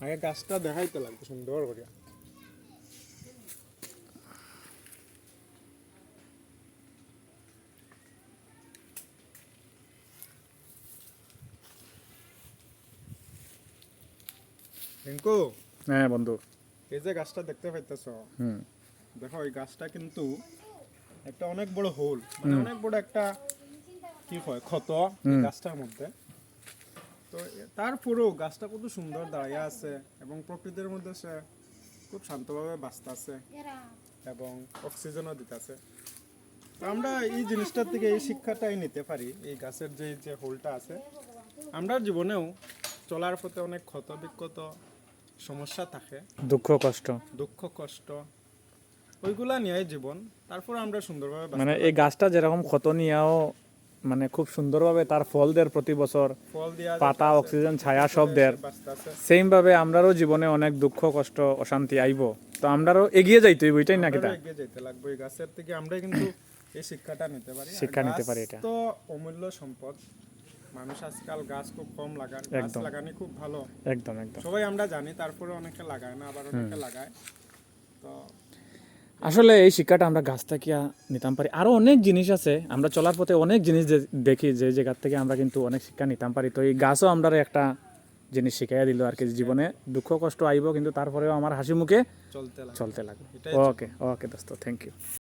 আগে গাছটা দেখাইতে লাগবে সুন্দর করে। রিঙ্কু, হ্যাঁ বন্ধু। এই যে গাছটা দেখতে পাইতেছ, হুম দেখো এই গাছটা কিন্তু একটা অনেক বড় হোল, মানে অনেক বড় একটা কি হয় ক্ষত এই গাছটার মধ্যে। তো তারপরেও গাছটা কত সুন্দর দাঁড়িয়ে আছে এবং প্রকৃতির মধ্যে সে খুব শান্তভাবে বাঁচতেছে এবং অক্সিজেনও দিতেছে। তো আমরা এই জিনিসটার থেকে এই শিক্ষাটাই নিতে পারি, এই গাছের যে যে হোলটা আছে, আমরা জীবনেও চলার পথে অনেক ক্ষত বিক্ষত সমস্যা থাকে, দুঃখ কষ্ট, দুঃখ কষ্ট, ওইগুলা নিয়ে জীবন। তারপর আমরা সুন্দরভাবে মানে এই গাছটা যেরকম ক্ষত নিয়েও মানে খুব সুন্দরভাবে তার ফল দেয় প্রতি বছর, ফল দিয়া পাতা অক্সিজেন ছায়া সব দেয়, বাঁচতেছে। সেম ভাবে আমরারও জীবনে অনেক দুঃখ কষ্ট অশান্তি আইব, তো আমরারও এগিয়ে যাইতে হইব, এটাই না কিতা? এগিয়ে যেতে লাগবে, এই গাছের থেকে আমরা কিন্তু এই শিক্ষাটা নিতে পারি। আর শিক্ষা নিতে গাছ পারি এটা। তো অমূল্য সম্পদ, মানুষ আজকাল গাছ খুব কম লাগান, গাছ একদম। লাগানি খুব ভালো, একদম একদম। সবাই আমরা জানি, তারপরে অনেকে লাগায় না, আবার অনেকে লাগায়। তো আসলে এই শিক্ষাটা আমরা গাছ থেকে নিতাম পারি। আরো অনেক জিনিস আছে, আমরা চলার পথে অনেক জিনিস দেখি যে জায়গা থেকে আমরা কিন্তু অনেক শিক্ষা নিতাম পারি। তো এই গাছও আমরা একটা জিনিস শিখাইয়া দিল আর কি, জীবনে দুঃখ কষ্ট আইব কিন্তু তারপরেও আমার হাসি মুখে চলতে লাগে, চলতে লাগবে। এটাই ওকে ওকে দোস্ত, থ্যাংক ইউ।